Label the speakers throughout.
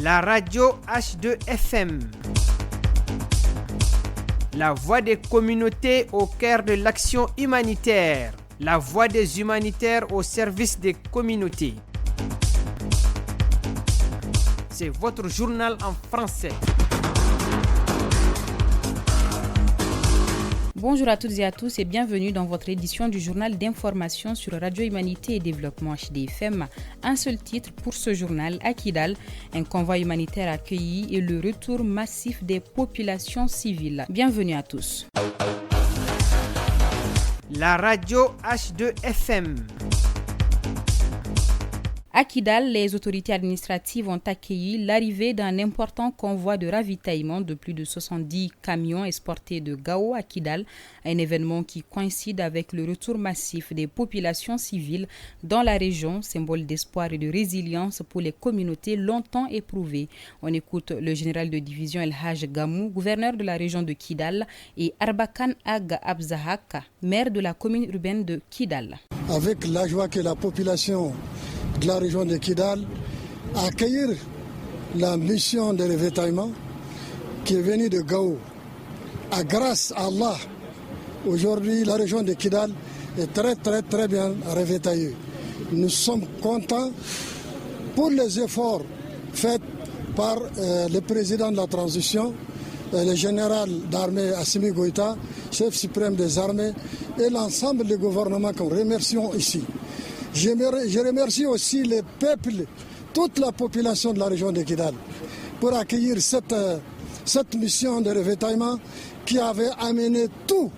Speaker 1: La radio H2FM. La voix des communautés au cœur de l'action humanitaire. La voix des humanitaires au service des communautés. C'est votre journal en français.
Speaker 2: Bonjour à toutes et à tous et bienvenue dans votre édition du journal d'information sur Radio Humanité et Développement HDFM. Un seul titre pour ce journal, à Kidal, un convoi humanitaire accueilli et le retour massif des populations civiles. Bienvenue à tous.
Speaker 1: La radio H2FM.
Speaker 2: À Kidal, les autorités administratives ont accueilli l'arrivée d'un important convoi de ravitaillement de plus de 70 camions exportés de Gao à Kidal, un événement qui coïncide avec le retour massif des populations civiles dans la région, symbole d'espoir et de résilience pour les communautés longtemps éprouvées. On écoute le général de division El Haj Gamou, gouverneur de la région de Kidal, et Arbakan Ag Abzahak, maire de la commune urbaine de Kidal.
Speaker 3: Avec la joie que la population de la région de Kidal à accueillir la mission de ravitaillement qui est venue de Gao. Grâce à Allah, aujourd'hui la région de Kidal est très bien ravitaillée. Nous sommes contents pour les efforts faits par le président de la transition, le général d'armée Assimi Goïta, chef suprême des armées, et l'ensemble du gouvernement que nous remercions ici. Je remercie aussi les peuples, toute la population de la région de Kidal pour accueillir cette mission de ravitaillement qui avait amené tout,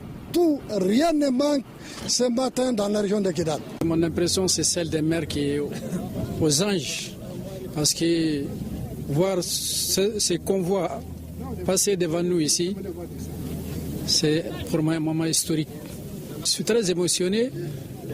Speaker 3: rien ne manque ce matin dans la région de Kidal.
Speaker 4: Mon impression c'est celle des mères qui est aux anges parce que voir ces convois passer devant nous ici, c'est pour moi un moment historique. Je suis très émotionné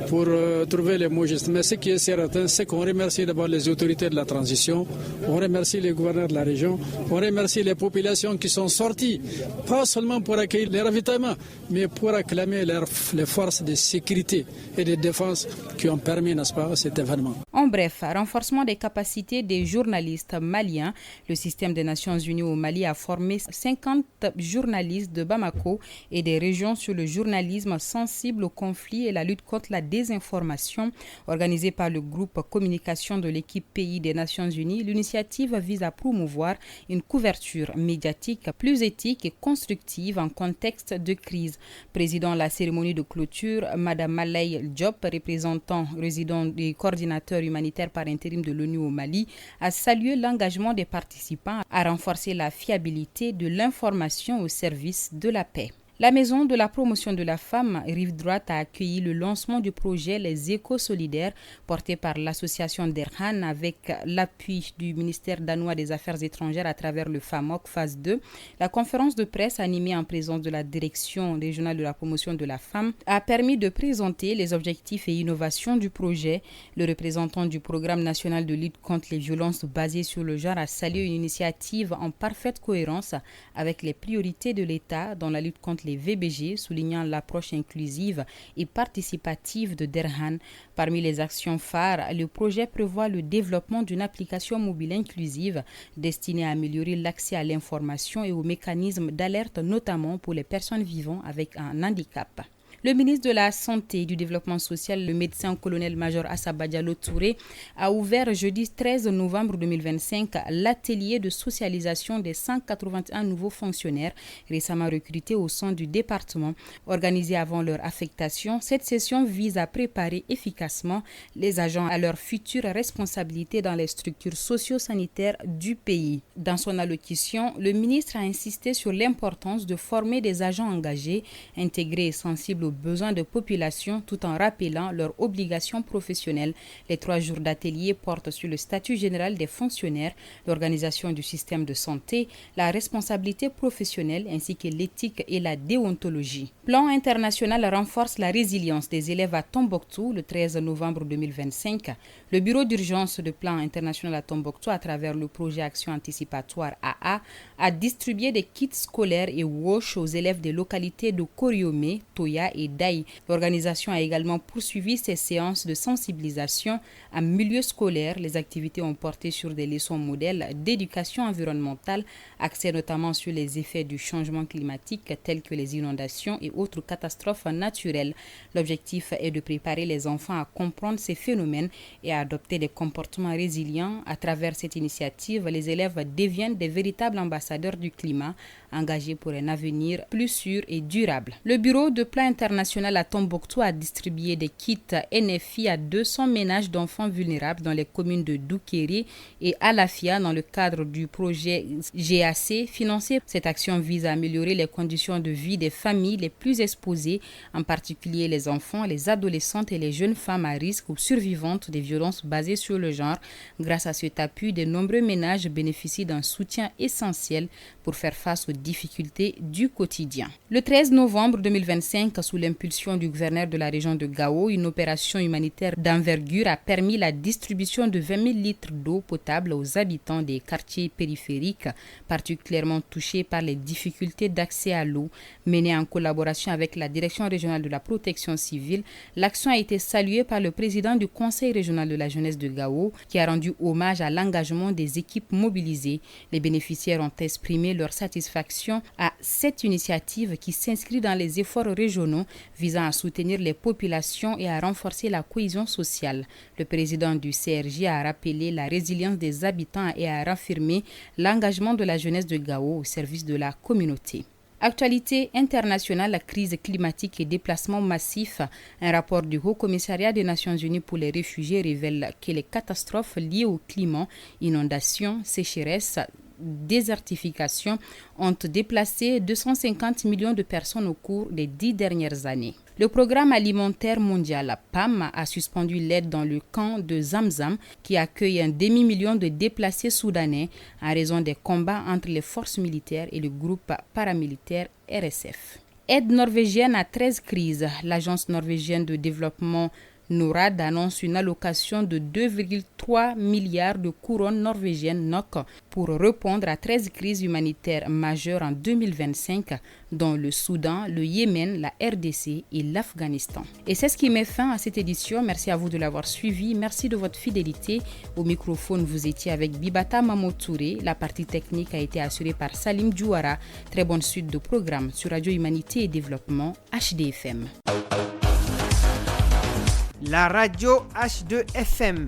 Speaker 4: pour trouver les mots justes. Mais ce qui est certain, c'est qu'on remercie d'abord les autorités de la transition, on remercie les gouverneurs de la région, on remercie les populations qui sont sorties, pas seulement pour accueillir les ravitaillements, mais pour acclamer les forces de sécurité et de défense qui ont permis, n'est-ce pas, cet événement.
Speaker 2: En bref, renforcement des capacités des journalistes maliens. Le système des Nations Unies au Mali a formé 50 journalistes de Bamako et des régions sur le journalisme sensible au conflit et la lutte contre la désinformation. Organisée par le groupe communication de l'équipe pays des Nations Unies, l'initiative vise à promouvoir une couverture médiatique plus éthique et constructive en contexte de crise. Président de la cérémonie de clôture, Madame Malay Diop, représentant résident et coordinateur humanitaire par intérim de l'ONU au Mali, a salué l'engagement des participants à renforcer la fiabilité de l'information au service de la paix. La Maison de la promotion de la femme Rive Droite a accueilli le lancement du projet Les Échos solidaires porté par l'association Derhan avec l'appui du ministère danois des Affaires étrangères à travers le FAMOC phase 2. La conférence de presse animée en présence de la direction régionale de la promotion de la femme a permis de présenter les objectifs et innovations du projet. Le représentant du programme national de lutte contre les violences basées sur le genre a salué une initiative en parfaite cohérence avec les priorités de l'État dans la lutte contre les VBG, soulignant l'approche inclusive et participative de Derhan. Parmi les actions phares, le projet prévoit le développement d'une application mobile inclusive destinée à améliorer l'accès à l'information et aux mécanismes d'alerte, notamment pour les personnes vivant avec un handicap. Le ministre de la Santé et du Développement social, le médecin colonel-major Assaba Diallo Touré, a ouvert jeudi 13 novembre 2025 l'atelier de socialisation des 181 nouveaux fonctionnaires récemment recrutés au sein du département. Organisée avant leur affectation, cette session vise à préparer efficacement les agents à leurs futures responsabilités dans les structures socio-sanitaires du pays. Dans son allocution, le ministre a insisté sur l'importance de former des agents engagés, intégrés et sensibles aux besoins de population tout en rappelant leurs obligations professionnelles. Les 3 jours d'atelier portent sur le statut général des fonctionnaires, l'organisation du système de santé, la responsabilité professionnelle ainsi que l'éthique et la déontologie. Plan international renforce la résilience des élèves à Tombouctou le 13 novembre 2025. Le bureau d'urgence de Plan international à Tombouctou, à travers le projet Action anticipatoire AA, a distribué des kits scolaires et wash aux élèves des localités de Koriomé, Toya et Daï. L'organisation a également poursuivi ses séances de sensibilisation en milieu scolaire. Les activités ont porté sur des leçons modèles d'éducation environnementale, axées notamment sur les effets du changement climatique tels que les inondations et autres catastrophes naturelles. L'objectif est de préparer les enfants à comprendre ces phénomènes et à adopter des comportements résilients. À travers cette initiative, les élèves deviennent des véritables ambassadeurs du climat, engagés pour un avenir plus sûr et durable. Le Bureau de plan international à Tombouctou a distribué des kits NFI à 200 ménages d'enfants vulnérables dans les communes de Doukéré et Alafia dans le cadre du projet GAC financé. Cette action vise à améliorer les conditions de vie des familles les plus exposées, en particulier les enfants, les adolescentes et les jeunes femmes à risque ou survivantes des violences basées sur le genre. Grâce à cet appui, de nombreux ménages bénéficient d'un soutien essentiel pour faire face aux difficultés du quotidien. Le 13 novembre 2025, sous l'impulsion du gouverneur de la région de Gao, une opération humanitaire d'envergure a permis la distribution de 20 000 litres d'eau potable aux habitants des quartiers périphériques particulièrement touchés par les difficultés d'accès à l'eau. Menée en collaboration avec la Direction régionale de la protection civile, l'action a été saluée par le président du Conseil régional de la jeunesse de Gao, qui a rendu hommage à l'engagement des équipes mobilisées. Les bénéficiaires ont exprimé leur satisfaction à cette initiative qui s'inscrit dans les efforts régionaux visant à soutenir les populations et à renforcer la cohésion sociale. Le président du CRJ a rappelé la résilience des habitants et a réaffirmé l'engagement de la jeunesse de Gao au service de la communauté. Actualité internationale, la crise climatique et déplacements massifs. Un rapport du Haut Commissariat des Nations Unies pour les réfugiés révèle que les catastrophes liées au climat, inondations, sécheresses, désertification ont déplacé 250 millions de personnes au cours des 10 dernières années. Le programme alimentaire mondial, PAM, a suspendu l'aide dans le camp de Zamzam qui accueille un demi-million de déplacés soudanais en raison des combats entre les forces militaires et le groupe paramilitaire RSF. Aide norvégienne à 13 crises. L'agence norvégienne de développement NORAD annonce une allocation de 2,3 milliards de couronnes norvégiennes NOK pour répondre à 13 crises humanitaires majeures en 2025, dont le Soudan, le Yémen, la RDC et l'Afghanistan. Et c'est ce qui met fin à cette édition. Merci à vous de l'avoir suivi. Merci de votre fidélité. Au microphone, vous étiez avec Bibata Mamotouré. La partie technique a été assurée par Salim Djouara. Très bonne suite de programmes sur Radio Humanité et Développement HDFM.
Speaker 1: La radio H2FM,